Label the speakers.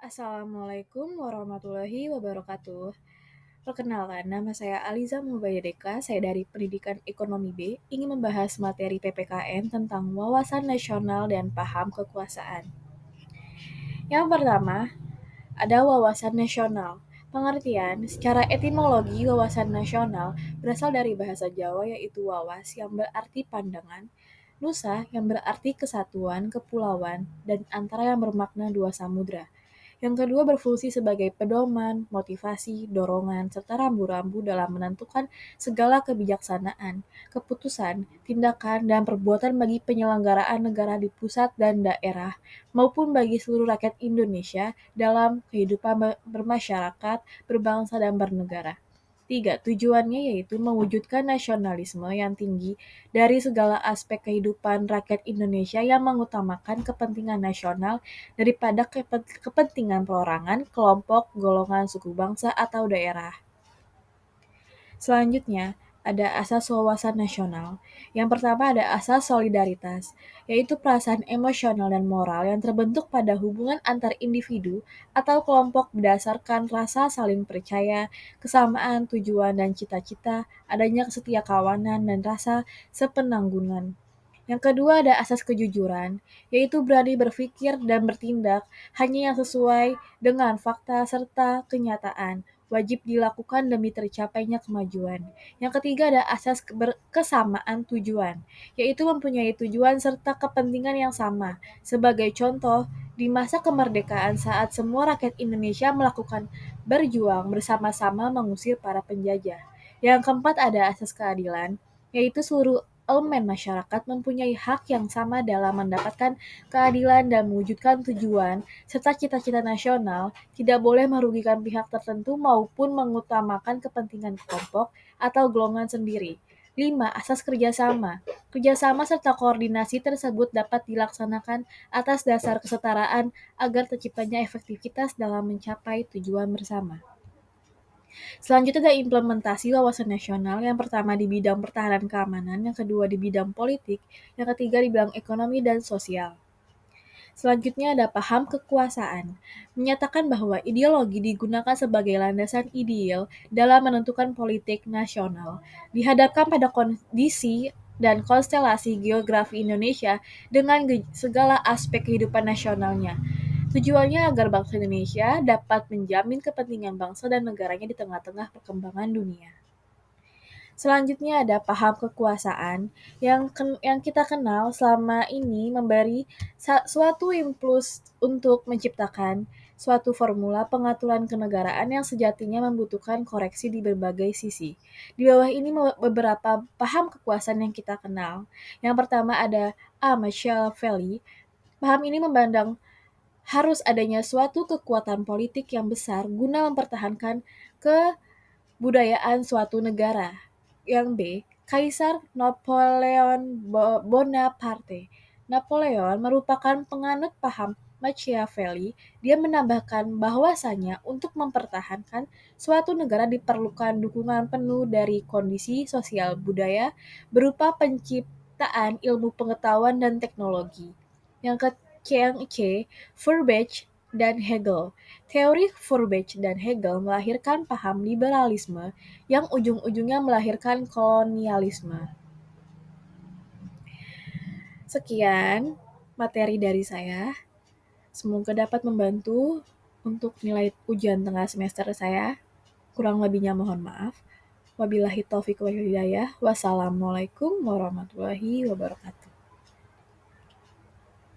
Speaker 1: Assalamualaikum warahmatullahi wabarakatuh. Perkenalkan, nama saya Aliza Mubayyadeka, saya dari Pendidikan Ekonomi B, ingin membahas materi PPKN tentang wawasan nasional dan paham kekuasaan. Yang pertama, ada wawasan nasional. Pengertian, secara etimologi wawasan nasional berasal dari bahasa Jawa yaitu wawas yang berarti pandangan, nusa yang berarti kesatuan, kepulauan, dan antara yang bermakna dua samudra. Yang kedua berfungsi sebagai pedoman, motivasi, dorongan, serta rambu-rambu dalam menentukan segala kebijaksanaan, keputusan, tindakan, dan perbuatan bagi penyelenggaraan negara di pusat dan daerah, maupun bagi seluruh rakyat Indonesia dalam kehidupan bermasyarakat, berbangsa, dan bernegara. Tiga, tujuannya yaitu mewujudkan nasionalisme yang tinggi dari segala aspek kehidupan rakyat Indonesia yang mengutamakan kepentingan nasional daripada kepentingan perorangan, kelompok, golongan, suku bangsa, atau daerah. Selanjutnya, ada asas wawasan nasional. Yang pertama ada asas solidaritas, yaitu perasaan emosional dan moral yang terbentuk pada hubungan antar individu atau kelompok berdasarkan rasa saling percaya, kesamaan tujuan dan cita-cita, adanya kesetiakawanan dan rasa sepenanggungan. Yang kedua ada asas kejujuran, yaitu berani berpikir dan bertindak hanya yang sesuai dengan fakta serta kenyataan, wajib dilakukan demi tercapainya kemajuan. Yang ketiga ada asas kesamaan tujuan, yaitu mempunyai tujuan serta kepentingan yang sama. Sebagai contoh, di masa kemerdekaan saat semua rakyat Indonesia melakukan berjuang bersama-sama mengusir para penjajah. Yang keempat ada asas keadilan, yaitu seluruh elemen masyarakat mempunyai hak yang sama dalam mendapatkan keadilan dan mewujudkan tujuan serta cita-cita nasional, tidak boleh merugikan pihak tertentu maupun mengutamakan kepentingan kelompok atau golongan sendiri. 5. Asas kerjasama. Kerjasama serta koordinasi tersebut dapat dilaksanakan atas dasar kesetaraan agar terciptanya efektivitas dalam mencapai tujuan bersama. Selanjutnya ada implementasi wawasan nasional, yang pertama di bidang pertahanan keamanan, yang kedua di bidang politik, yang ketiga di bidang ekonomi dan sosial. Selanjutnya ada paham kekuasaan, menyatakan bahwa ideologi digunakan sebagai landasan ideal dalam menentukan politik nasional. Dihadapkan pada kondisi dan konstelasi geografi Indonesia dengan segala aspek kehidupan nasionalnya. Tujuannya agar bangsa Indonesia dapat menjamin kepentingan bangsa dan negaranya di tengah-tengah perkembangan dunia. Selanjutnya ada paham kekuasaan yang kita kenal selama ini memberi suatu impuls untuk menciptakan suatu formula pengaturan kenegaraan yang sejatinya membutuhkan koreksi di berbagai sisi. Di bawah ini beberapa paham kekuasaan yang kita kenal. Yang pertama ada Machiavelli. Paham ini memandang harus adanya suatu kekuatan politik yang besar guna mempertahankan kebudayaan suatu negara. Yang B. Kaisar Napoleon Bonaparte. Napoleon merupakan penganut paham Machiavelli. Dia menambahkan bahwasanya untuk mempertahankan suatu negara diperlukan dukungan penuh dari kondisi sosial budaya berupa penciptaan ilmu pengetahuan dan teknologi. Yang C. Feuerbach dan Hegel. Teori Feuerbach dan Hegel melahirkan paham liberalisme yang ujung-ujungnya melahirkan kolonialisme. Sekian materi dari saya. Semoga dapat membantu untuk nilai ujian tengah semester saya. Kurang lebihnya mohon maaf. Wabillahi taufiq wal hidayah. Wassalamualaikum warahmatullahi wabarakatuh.